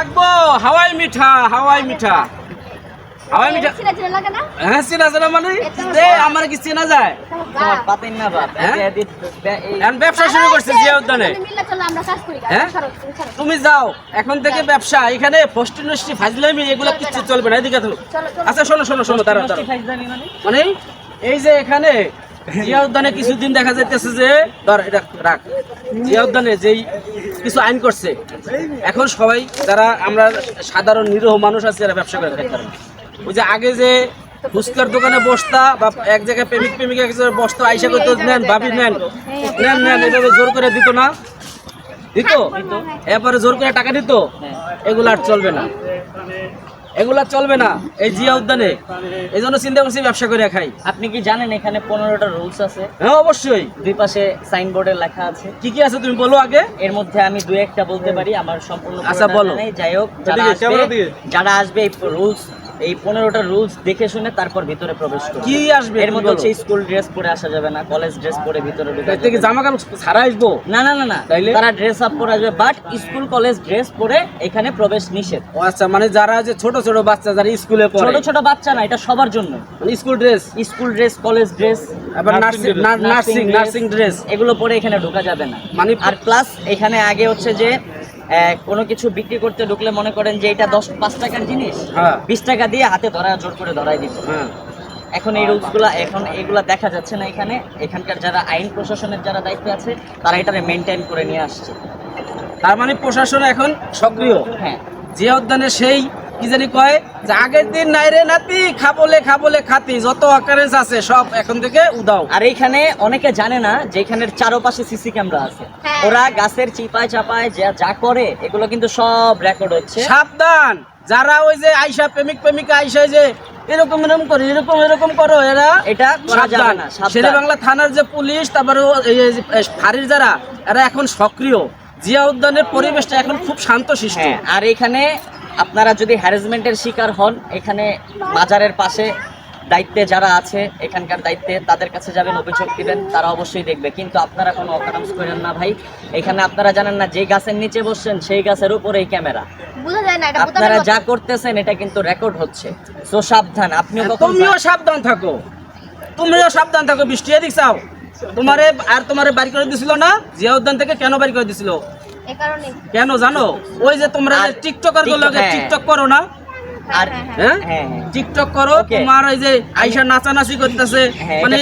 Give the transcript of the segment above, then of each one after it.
রাখবো হাওয়াই মিঠা হাওয়াই মিঠা হাওয়াই মিঠা হ্যাঁ চেনা চেনা মানে আমার কি চেনা যায় ব্যবসা শুরু করছে জিয়া উদ্যানে হ্যাঁ তুমি যাও এখন থেকে ব্যবসা এখানে ফষ্টি নষ্টি ফাজলামি এগুলো কিচ্ছু চলবে না এদিকে তো আচ্ছা শোনো শোনো শোনো তারা মানে এই যে এখানে জিয়া উদ্যানে কিছুদিন দেখা যাইতেছে যে ধর এটা রাখ জিয়া উদ্যানে যেই কিছু আইন করছে এখন সবাই যারা আমরা সাধারণ নিরীহ মানুষ আছে এরা ব্যবসা করে খাইতে পারে ওই যে আগে যে ফুচকার দোকানে বসতা বা এক জায়গায় প্রেমিক প্রেমিকা বসতো আইসা করতো নেন ভাবি নেন নেন নেন এভাবে জোর করে দিত না দিত এরপরে জোর করে টাকা দিত এগুলো আর চলবে না এগুলা চলবে না এই জিয়া উদ্যানে এই জন্য চিন্তা করছি ব্যবসা করে খাই। আপনি কি জানেন এখানে 15টা রুলস আছে? হ্যাঁ অবশ্যই, দুই পাশে সাইনবোর্ডে লেখা আছে। কি কি আছে তুমি বলো আগে। এর মধ্যে আমি দুই একটা বলতে পারি, আমার সম্পূর্ণ আচ্ছা বলো। যাই হোক, যারা আসবে এই রুলস এই 15টা রুলস দেখে শুনে তারপর ভিতরে প্রবেশ করবে। কি আসবে এর মধ্যে হচ্ছে স্কুল ড্রেস পরে আসা যাবে না, কলেজ ড্রেস পরে ভিতরে ঢোকা যাবে না। জামা কাপড় ছাড়া আসবো? না না না না, তারা ড্রেস আপ পরে আসবে, বাট স্কুল কলেজ ড্রেস পরে এখানে প্রবেশ নিষেধ। আচ্ছা, মানে যারা যে ছোট ছোট বাচ্চা যারা স্কুলে পড়ে, ছোট ছোট বাচ্চা না, এটা সবার জন্য। মানে স্কুল ড্রেস কলেজ ড্রেস, আবার নার্সিং ড্রেস এগুলো পরে এখানে ঢোকা যাবে না। মানে আর প্লাস এখানে আগে হচ্ছে যে কোনো কিছু বিক্রি করতে ঢুকলে মনে করেন যে এটা 5 টাকার জিনিস 20 টাকা দিয়ে হাতে ধরা জোর করে ধরাই দিত। এখন এই রুলসগুলো এখন এগুলা দেখা যাচ্ছে না এখানে। এখানকার যারা আইন প্রশাসনের যারা দায়িত্বে আছে তারা এটা মেনটেন করে নিয়ে আসছে। তার মানে প্রশাসন এখন সক্রিয়। হ্যাঁ, জিয়া উদ্যানে সেই কি জানি কয় যে আগের দিন নাই রে নাতি খাবলে খাতি যত অকারেন্স আছে সব এখন থেকে উদাও। আর এইখানে অনেকে জানে না যে এখানের চারপাশে সিসি ক্যামেরা আছে। ওরা গাছের চিপায় চাপায় যা করে এগুলো কিন্তু সব রেকর্ড হচ্ছে। সাবধান, যারা ওই যে আইসা প্রেমিকা আইসা যে এরকম করে এরকম করো, এরা এটা করা যাবে না। শেরেবাংলা থানার যে পুলিশ, তারপরে ফাঁড়ির যারা, এরা এখন সক্রিয়। জিয়া উদ্যানের পরিবেশটা এখন খুব শান্তশিষ্ট। আর এখানে আপনারা যদি হ্যারাসমেন্টের শিকার হন, এখানে বাজারের পাশে দায়িত্বে যারা আছে এখানকার দায়িত্বে তাদের কাছে যাবেন, অভিযোগ দিবেন, তারা অবশ্যই দেখবে। কিন্তু আপনারা কোনো অকারেন্স করেন না ভাই। এখানে আপনারা জানেন না যে গাছের নিচে বসছেন সেই গাছের উপরেই ক্যামেরা, আপনারা যা করতেছেন এটা কিন্তু রেকর্ড হচ্ছে। সো সাবধান, তুমিও সাবধান থাকো। বৃষ্টি এদিক চাও, তোমারে বাড়ি করে দিছিল না জিয়া উদ্যান থেকে? কেন বাড়ি করে দিছিল? কেন জানো? ওই যে তোমরা টিকটকার গুলো টিকটক করো না, আর টিকটক করো, তোমার ওই যে আইসা নাচানাচি করতেছে, মানে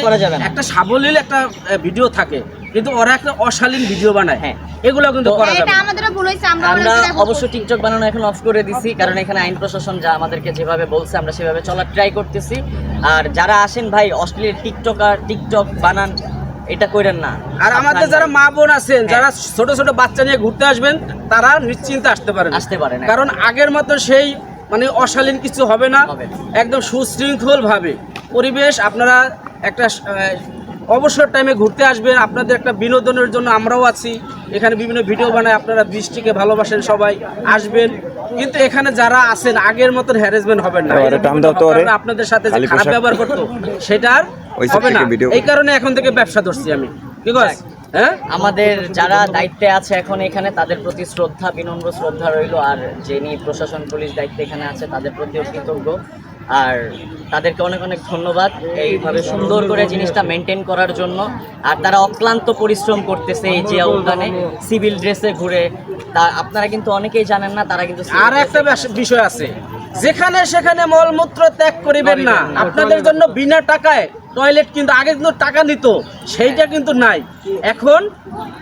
একটা সাবলীল একটা ভিডিও থাকে, কিন্তু ওরা একটা অশালীন ভিডিও বানায়। এগুলো কিন্তু করা যাবে না। আমরা অবশ্য টিকটক বানানো এখন অফ করে দিছি, কারণ এখানে আইন প্রশাসন যা আমাদেরকে যেভাবে বলছে আমরা সেভাবে চলার ট্রাই করতেছি। আর যারা আসেন ভাই অশ্লীল টিকটক বানান, এটা করেন না। আর আমাদের যারা মা বোন আছেন, যারা ছোট ছোট বাচ্চা নিয়ে ঘুরতে আসবেন, তারা নিশ্চিন্তে আসতে পারেন, কারণ আগের মতো সেই মানে অশালীন কিছু হবে না। একদম সুশৃঙ্খল ভাবে পরিবেশ। আপনারা একটা অবসর টাইমে ঘুরতে আসবেন, আপনাদের একটা বিনোদনের জন্য আমরাও আছি। এখানে বিভিন্ন ভিডিও বানায়, আপনারা বৃষ্টিকে ভালোবাসেন, সবাই আসবেন। কিন্তু এখানে যারা আছেন আগের মতন হ্যারাসমেন্ট হবে না, আপনাদের সাথে যে খারাপ ব্যবহার করতো সেটা আর হবে না। এই কারণে এখন থেকে ব্যবসা ধরছি আমি। কি কস? আমাদের যারা দায়িত্বে আছে এখন এখানে, তাদের প্রতি বিনম্র শ্রদ্ধা রইল। আর যিনি প্রশাসন পুলিশ দায়িত্বে এখানে আছে তাদের প্রতিও কৃতজ্ঞ। আর তাদেরকে অনেক অনেক ধন্যবাদ এইভাবে সুন্দর করে জিনিসটা মেনটেন করার জন্য। আর তারা অক্লান্ত পরিশ্রম করতেছে এই জিয়া উদ্যানে সিভিল ড্রেসে ঘুরে। তা আপনারা কিন্তু অনেকেই জানেন না, তারা কিন্তু আর একটা বিষয় আছে, যেখানে সেখানে মলমূত্র ত্যাগ করিবেন না। আপনাদের জন্য বিনা টাকায় টয়লেট, কিন্তু আগে কিন্তু টাকা নিত, সেইটা কিন্তু নাই। এখন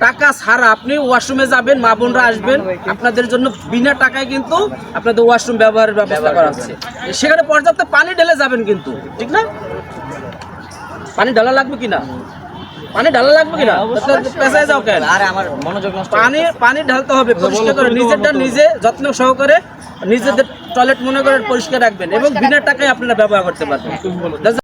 টাকা ছাড়া আপনি ওয়াশরুমে যাবেন, মা বোনরা আসবেন, আপনাদের জন্য বিনা টাকায় কিন্তু আপনাদের ওয়াশরুম ব্যবহারের ব্যবস্থা করা হচ্ছে। সেখানে পর্যাপ্ত পানি ঢেলে যাবেন কিন্তু, ঠিক না? পানি ঢালা লাগবে কিনা? পেছায় যাও কেন? আর আমার মনোযোগ নষ্ট। পানি ঢালতে হবে, পরিষ্কার করে নিজেরটা নিজে যত্ন সহকারে নিজেদের টয়লেট মনে করে পরিষ্কার রাখবেন, এবং বিনা টাকায় আপনারা ব্যবহার করতে পারবেন।